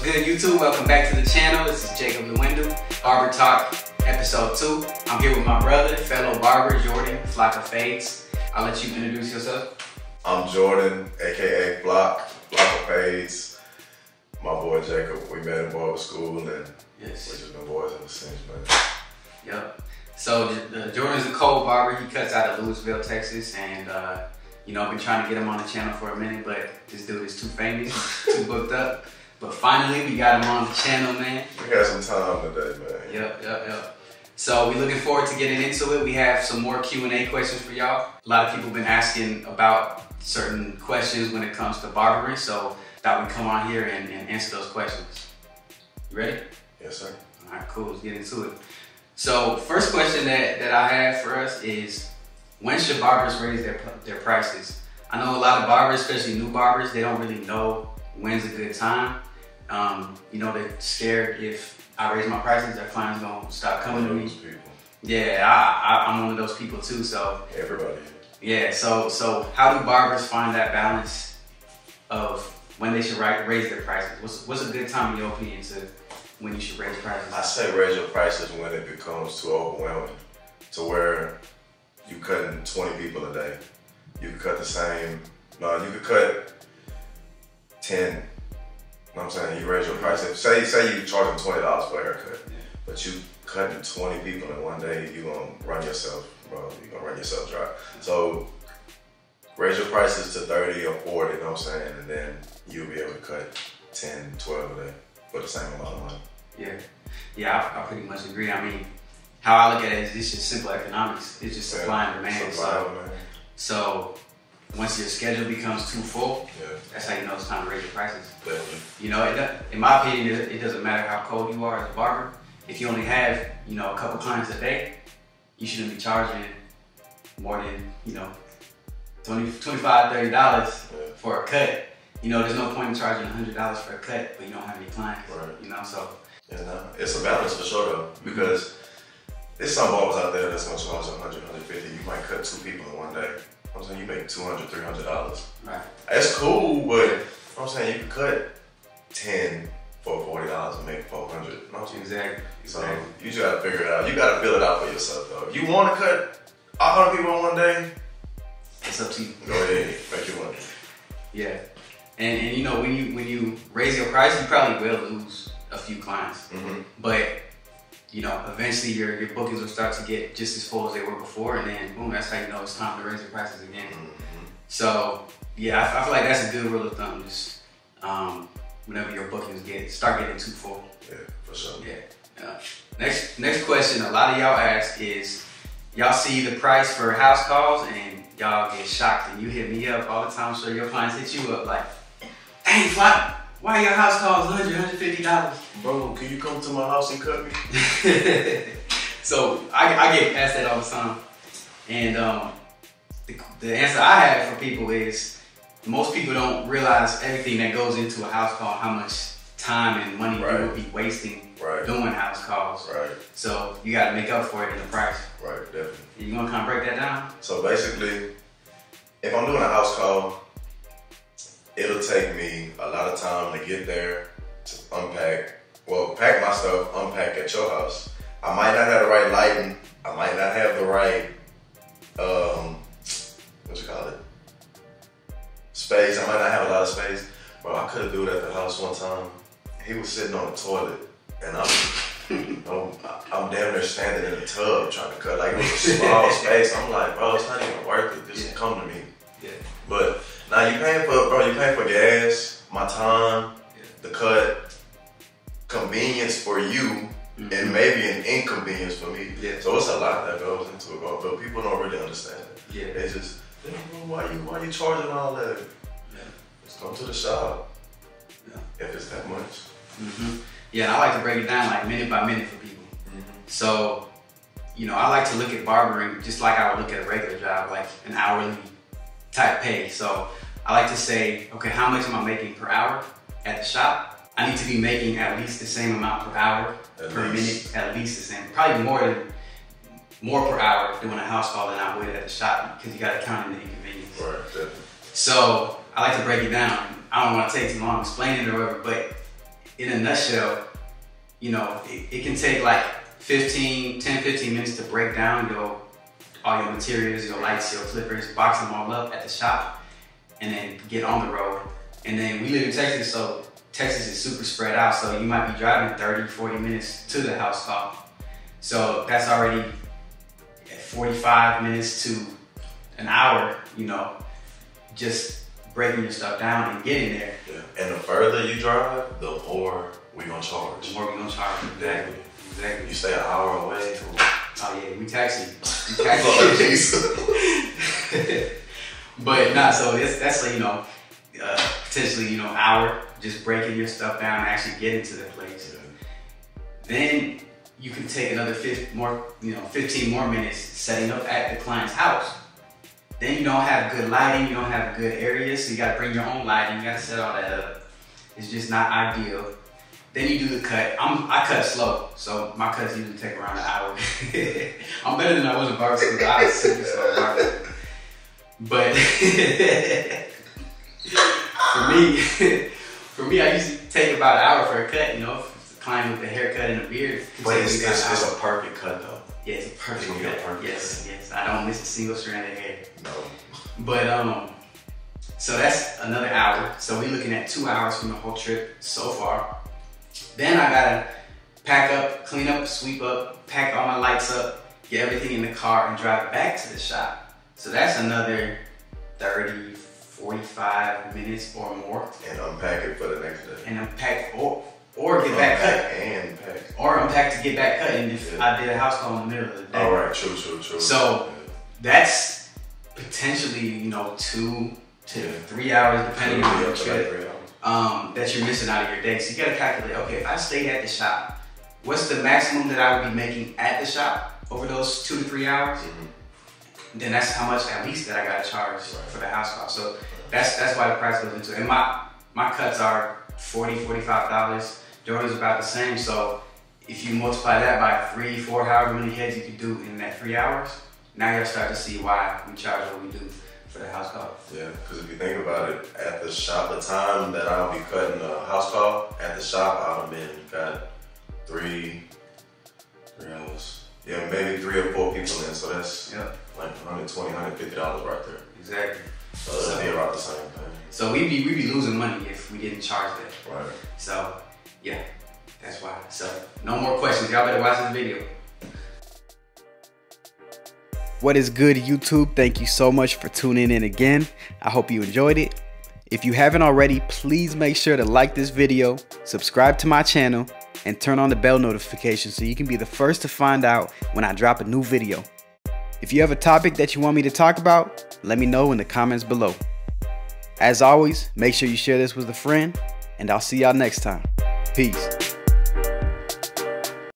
good, YouTube? Welcome back to the channel. This is Jacob Lewindu, Barber Talk, episode 2. I'm here with my brother, fellow barber, Jordan, Flocka Fadez. I'll let you introduce yourself. I'm Jordan, aka Flocka Fadez. My boy Jacob, we met in barber school and we just been boys ever since, man. Yep. So Jordan's a cold barber. He cuts out of Louisville, Texas, and you know, I've been trying to get him on the channel for a minute, but this dude is too famous, too booked up. But finally, we got him on the channel, man. We had some time today, man. Yep. So we're looking forward to getting into it. We have some more Q&A questions for y'all. A lot of people have been asking about certain questions when it comes to barbering, so thought we'd come on here and answer those questions. You ready? Yes, sir. All right, cool. Let's get into it. So first question that I have for us is, when should barbers raise their prices? I know a lot of barbers, especially new barbers, they don't really know when's a good time. You know, they're scared if I raise my prices, their clients gonna stop coming to me. Yeah, I'm one of those people too. So everybody. Yeah. So how do barbers find that balance of when they should raise their prices? What's a good time in your opinion to when you should raise prices? I say raise your prices when it becomes too overwhelming, to where you cutting 20 people a day. You could cut the same. No, you could cut 10. You know what I'm saying? You raise your price. Say you charging $20 for a haircut, but you cutting 20 people in one day, you gonna run yourself, bro. You gonna run yourself dry. So raise your prices to 30 or 40. You know what I'm saying? And then you'll be able to cut 10, 12 a day for the same amount of money. Yeah, I pretty much agree. I mean, how I look at it is it's just simple economics. It's just supply and demand. So once your schedule becomes too full, that's how you know it's time to raise your prices. Definitely. You know, in my opinion, it doesn't matter how cold you are as a barber. If you only have, you know, a couple clients a day, you shouldn't be charging more than, you know, $25, $30 for a cut. You know, there's no point in charging $100 for a cut, but you don't have any clients. Right. You know, so. Yeah, no, it's a balance for sure though, because there's some barbers out there that's gonna charge $100, $150. You might cut 2 people in one day. I'm saying you make $200, $300. Right. That's cool, but I'm saying you can cut 10 for $40 and make $400. No? Exactly. So you just gotta figure it out. You gotta feel it out for yourself though. If you wanna cut 100 people in one day, it's up to you. Go ahead, make your money. Yeah. And you know, when you raise your price, you probably will lose a few clients. But you know, eventually your bookings will start to get just as full as they were before, and then boom, that's how you know it's time to raise your prices again. So yeah, I feel like that's a good rule of thumb. Just whenever your bookings start getting too full. Yeah, for sure. Yeah. Next question a lot of y'all ask is, y'all see the price for house calls and y'all get shocked, and you hit me up all the time. I'm sure your clients hit you up like, "Dang, why your house calls $100, $150? Bro, can you come to my house and cut me?" So I get asked that all the time. And the answer I have for people is, most people don't realize everything that goes into a house call, how much time and money you would be wasting doing house calls. Right. So you gotta make up for it in the price. Right, definitely. You wanna kind of break that down? So basically, if I'm doing a house call, it'll take me a lot of time to get there, to pack my stuff, unpack at your house. I might not have the right lighting. I might not have the right, space. I might not have a lot of space. Bro, I could have do it at the house one time. He was sitting on the toilet, and I'm damn near standing in the tub trying to cut. Like, it was a small space. I'm like, bro, it's not even worth it. Just come to me. Yeah. But now you paying for gas, my time, the cut, convenience for you, and maybe an inconvenience for me. Yeah. So it's a lot that goes into it, bro. But people don't really understand it. Yeah. They just, why you charging all that? Yeah. Just come to the shop. Yeah. If it's that much. Yeah, and I like to break it down like minute by minute for people. So, you know, I like to look at barbering just like I would look at a regular job, like an hourly type pay. So I like to say, okay, how much am I making per hour at the shop? I need to be making at least the same amount per hour, minute, at least the same. Probably more per hour doing a house call than I would at the shop, because you gotta count in the inconvenience. Right, definitely. So I like to break it down. I don't want to take too long explaining it or whatever, but in a nutshell, you know, it can take like 10, 15 minutes to break down all your materials, your lights, your clippers, box them all up at the shop, and then get on the road. And then we live in Texas, so Texas is super spread out, so you might be driving 30, 40 minutes to the house call. So that's already 45 minutes to an hour, you know, just breaking your stuff down and getting there. Yeah. And the further you drive, the more we gonna charge. The more we gonna charge. Exactly. You stay an hour away. Oh yeah, we taxi. But nah, so that's like, you know, potentially, you know, hour just breaking your stuff down and actually getting to the place. Yeah. Then you can take another 15 more minutes setting up at the client's house. Then you don't have good lighting, you don't have a good area, so you gotta bring your own lighting, you gotta set all that up. It's just not ideal. Then you do the cut. I cut slow, so my cuts usually take around an hour. I'm better than I was in barber school. I was super slow barber. But for me, I usually take about an hour for a cut. You know, if the client with the haircut and the beard. But it's a perfect cut though. Yeah, it's a perfect cut. Yes. I don't miss a single strand of hair. No. But so that's another hour. So we're looking at 2 hours from the whole trip so far. Then I gotta pack up, clean up, sweep up, pack all my lights up, get everything in the car and drive back to the shop. So that's another 30, 45 minutes or more. And unpack it for the next day. And unpack or get back cut. And pack. Or unpack to get back cut. And if I did a house call in the middle of the day. All right, true. So that's potentially, you know, 2 to 3 hours depending on your trip. That you're missing out of your day. So you gotta calculate, okay, if I stayed at the shop, what's the maximum that I would be making at the shop over those 2 to 3 hours? Mm-hmm. Then that's how much at least that I gotta charge for the house call. So that's why the price goes into it. And my cuts are $40, $45. Jordan's about the same. So if you multiply that by 3, 4, however many heads you can do in that 3 hours, now you'll start to see why we charge what we do for the house call. Yeah, because if you think about it, at the shop, the time that I'll be cutting a house call, at the shop, I've been got 3 hours. Yeah, maybe 3 or 4 people in, so that's like $120, $150 right there. Exactly. So it'd be about the same thing. So we'd be losing money if we didn't charge that. Right. So yeah, that's why. So no more questions. Y'all better watch this video. What is good, YouTube? Thank you so much for tuning in again. I hope you enjoyed it. If you haven't already, please make sure to like this video, subscribe to my channel, and turn on the bell notification so you can be the first to find out when I drop a new video. If you have a topic that you want me to talk about, let me know in the comments below. As always, make sure you share this with a friend, and I'll see y'all next time. Peace.